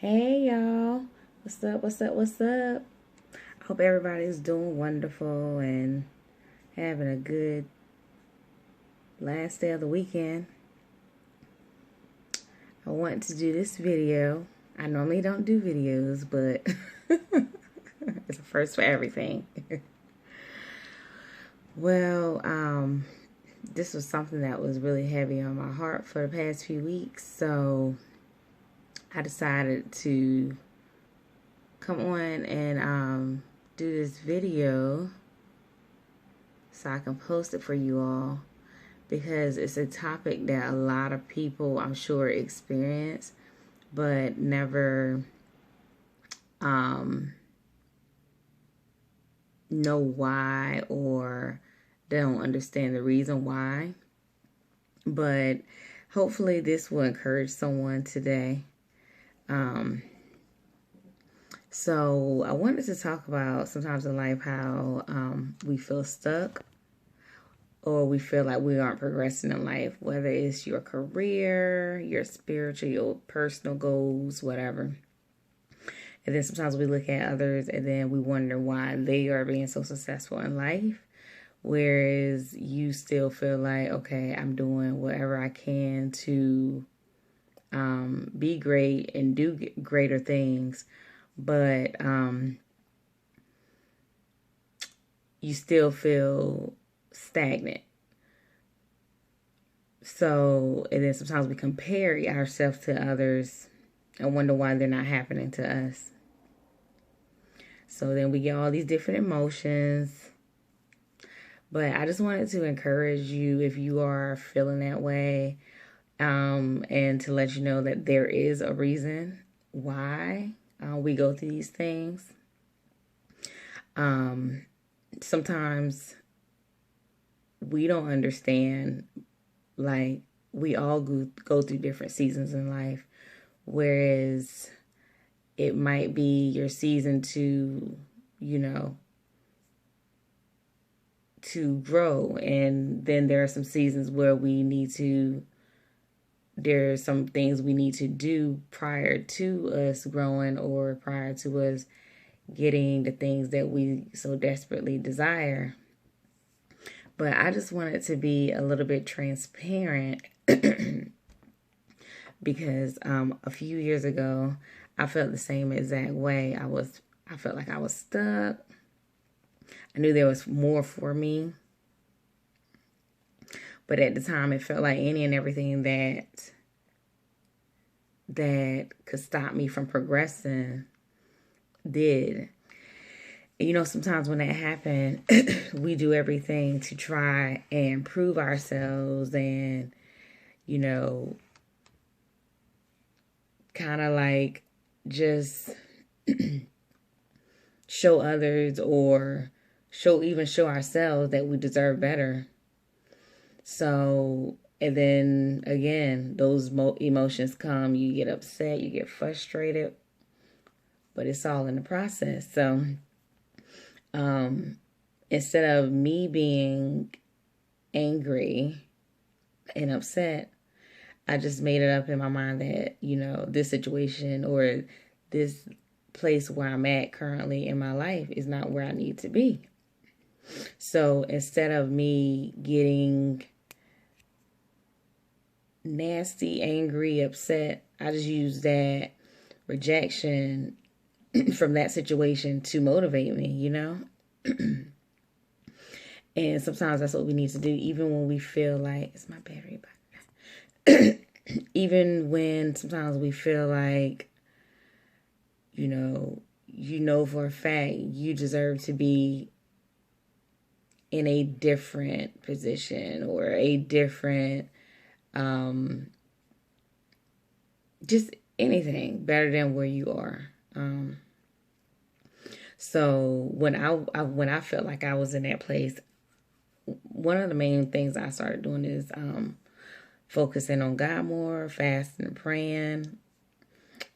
Hey y'all, what's up? What's up? What's up? I hope everybody's doing wonderful and having a good last day of the weekend. I want to do this video. I normally don't do videos, but it's a first for everything. well, this was something that was really heavy on my heart for the past few weeks, so I decided to come on and do this video so I can post it for you all because it's a topic that a lot of people, I'm sure, experience but never know why, or they don't understand the reason why. But hopefully this will encourage someone today. So I wanted to talk about sometimes in life how we feel stuck, or we feel like we aren't progressing in life, whether it's your career, your spiritual, your personal goals, whatever. And then sometimes we look at others and then we wonder why they are being so successful in life, whereas you still feel like, okay, I'm doing whatever I can to be great and do greater things, but you still feel stagnant. So, and then sometimes we compare ourselves to others and wonder why they're not happening to us. So then we get all these different emotions. But I just wanted to encourage you, if you are feeling that way, and to let you know that there is a reason why we go through these things. Sometimes we don't understand, like, we all go through different seasons in life, whereas it might be your season to, to grow. And then there are some seasons where there are some things we need to do prior to us growing, or prior to us getting the things that we so desperately desire. But I just wanted to be a little bit transparent because a few years ago, I felt the same exact way. I felt like I was stuck. I knew there was more for me. But at the time, it felt like any and everything that could stop me from progressing did. Sometimes when that happened, we do everything to try and prove ourselves and, kind of like just show others, or show ourselves that we deserve better. So, and then again, those emotions come, you get upset, you get frustrated, but it's all in the process. So, instead of me being angry and upset, I just made it up in my mind that, this situation or this place where I'm at currently in my life is not where I need to be. So instead of me getting nasty, angry, upset, I just use that rejection from that situation to motivate me, And sometimes that's what we need to do, even when we feel like, it's my battery back. Even when sometimes we feel like, for a fact you deserve to be in a different position, or a different, just anything better than where you are. So when I felt like I was in that place, one of the main things I started doing is focusing on God more, fasting and praying,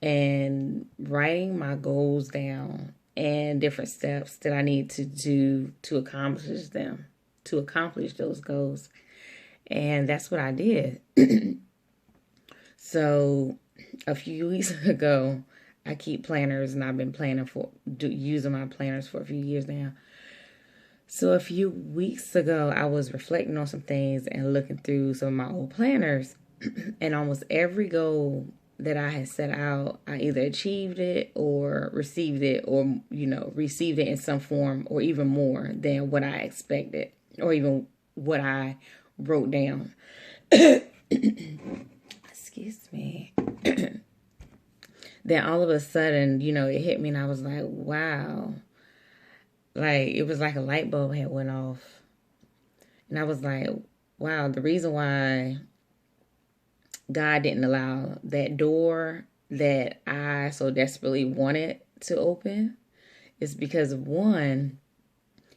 and writing my goals down and different steps that I need to do to accomplish them, to accomplish those goals. And that's what I did. So a few weeks ago, I keep planners, and I've been using my planners for a few years now. So a few weeks ago, I was reflecting on some things and looking through some of my old planners, and almost every goal that I had set out, I either achieved it or received it, or received it in some form, or even more than what I expected, or even what I wrote down. Excuse me. Then all of a sudden, it hit me, and I was like, wow. Like, it was like a light bulb had went off. And I was like, wow, the reason why God didn't allow that door that I so desperately wanted to open is because of, one,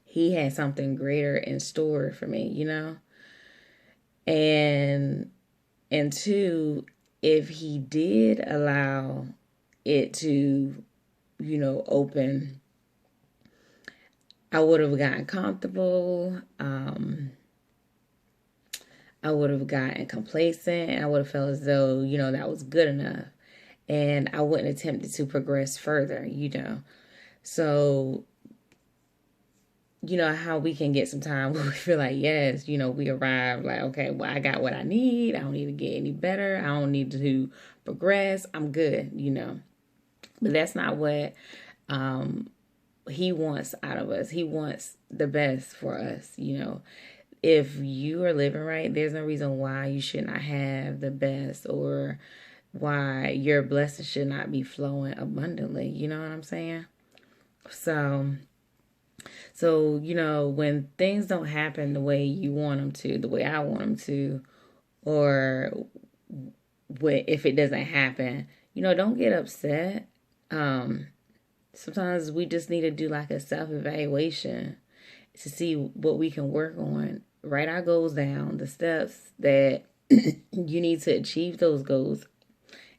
he had something greater in store for me, And two, if he did allow it to, open, I would have gotten comfortable. I would have gotten complacent. And I would have felt as though, that was good enough. And I wouldn't attempt to progress further, So, how we can get some time where we feel like, yes, we arrived, like, okay, well, I got what I need. I don't need to get any better. I don't need to progress. I'm good, But that's not what he wants out of us. He wants the best for us, If you are living right, there's no reason why you should not have the best, or why your blessings should not be flowing abundantly. You know what I'm saying? So, when things don't happen the way you want them to, the way I want them to, or if it doesn't happen, don't get upset. Sometimes we just need to do like a self-evaluation to see what we can work on. Write our goals down, the steps that you need to achieve those goals.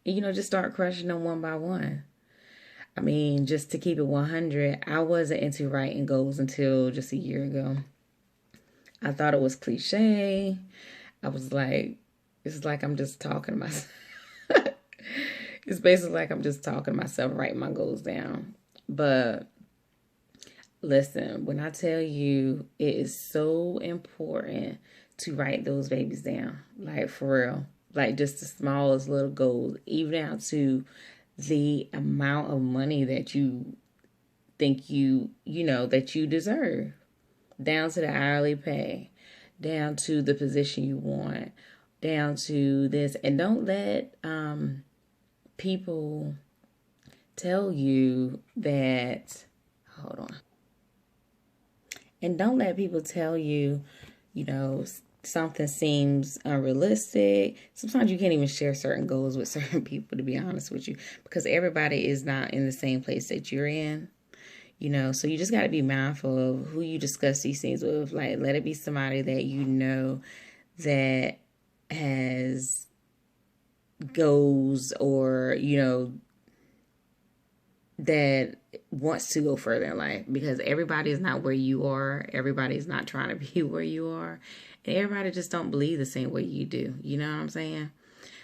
And, just start crushing them one by one. I mean, just to keep it 100, I wasn't into writing goals until just a year ago. I thought it was cliche. I was like, it's like I'm just talking to myself. It's basically like I'm just talking to myself, writing my goals down. But listen, when I tell you, it is so important to write those babies down. Like, for real. Like, just the smallest little goals, even down to the amount of money that you think that you deserve, down to the hourly pay, down to the position you want, down to this. And don't let people tell you that, hold on. And don't let people tell you, something seems unrealistic. Sometimes you can't even share certain goals with certain people, to be honest with you, because everybody is not in the same place that you're in. So you just got to be mindful of who you discuss these things with. Like, let it be somebody that that has goals, or, that wants to go further in life, because everybody is not where you are. Everybody's not trying to be where you are. And everybody just don't believe the same way you do. You know what I'm saying?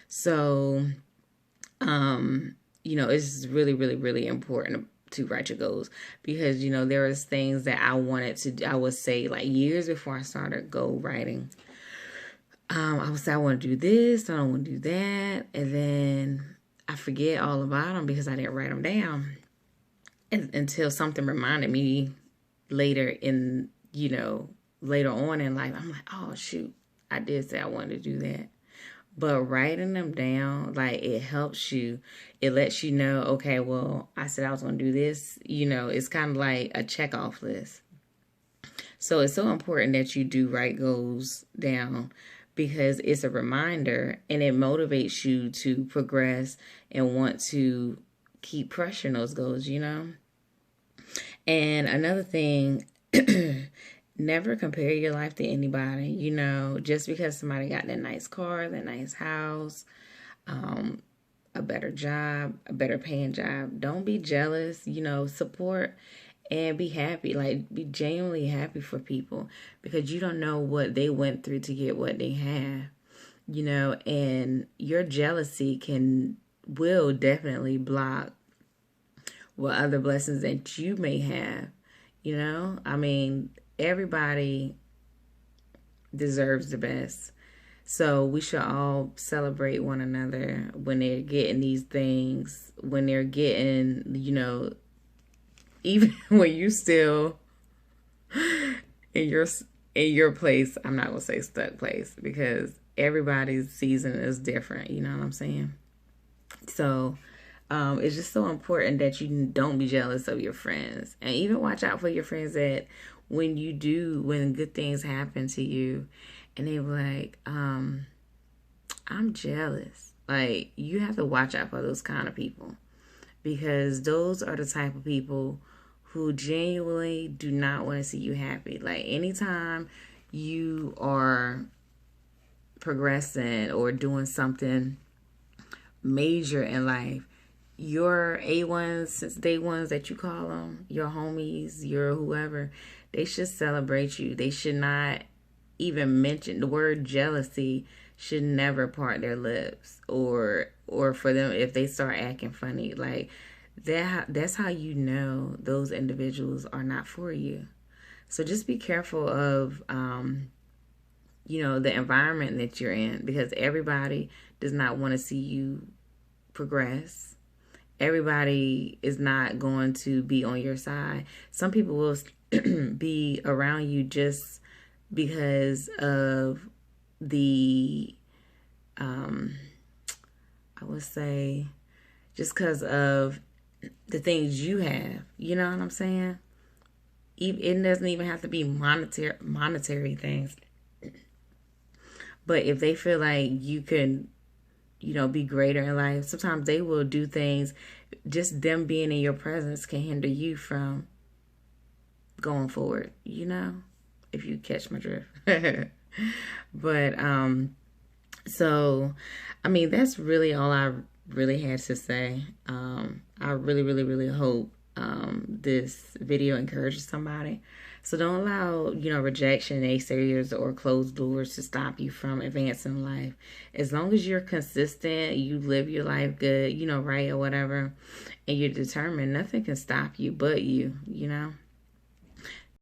So, it's really, really, really important to write your goals, because, there was things that I wanted to, I would say, like, years before I started goal writing. I would say, I want to do this, I don't want to do that. And then I forget all about them because I didn't write them down until something reminded me later on in life. I'm like, oh, shoot, I did say I wanted to do that. But writing them down, like, it helps you. It lets you know, okay, well, I said I was going to do this. It's kind of like a check-off list. So it's so important that you do write goals down, because it's a reminder, and it motivates you to progress and want to keep crushing those goals, And another thing, never compare your life to anybody. Just because somebody got that nice car, that nice house, a better job, a better paying job, don't be jealous. Support and be happy. Like, be genuinely happy for people, because you don't know what they went through to get what they have. And your jealousy will definitely block what other blessings that you may have. I mean, everybody deserves the best. So we should all celebrate one another when they're getting these things, when they're getting, even when you still in your place. I'm not gonna say stuck place, because everybody's season is different. You know what I'm saying? So it's just so important that you don't be jealous of your friends, and even watch out for your friends that when good things happen to you, and they were like, I'm jealous. Like, you have to watch out for those kind of people, because those are the type of people who genuinely do not want to see you happy. Like, anytime you are progressing or doing something major in life, your A1s, since day ones that you call them, your homies, your whoever, they should celebrate you. They should not even mention the word jealousy. Should never part their lips, or for them, if they start acting funny like that, that's how you know those individuals are not for you. So just be careful of the environment that you're in, because everybody does not want to see you progress. Everybody is not going to be on your side. Some people will be around you just because of the I would say just because of the things you have. You know what I'm saying? It doesn't even have to be monetary things. But if they feel like you can, be greater in life, sometimes they will do things. Just them being in your presence can hinder you from going forward, if you catch my drift. But, so, I mean, that's really all I really had to say. I really, really, really hope this video encourages somebody. So don't allow, rejection, naysayers, or closed doors to stop you from advancing in life. As long as you're consistent, you live your life good, right, or whatever, and you're determined, nothing can stop you but you,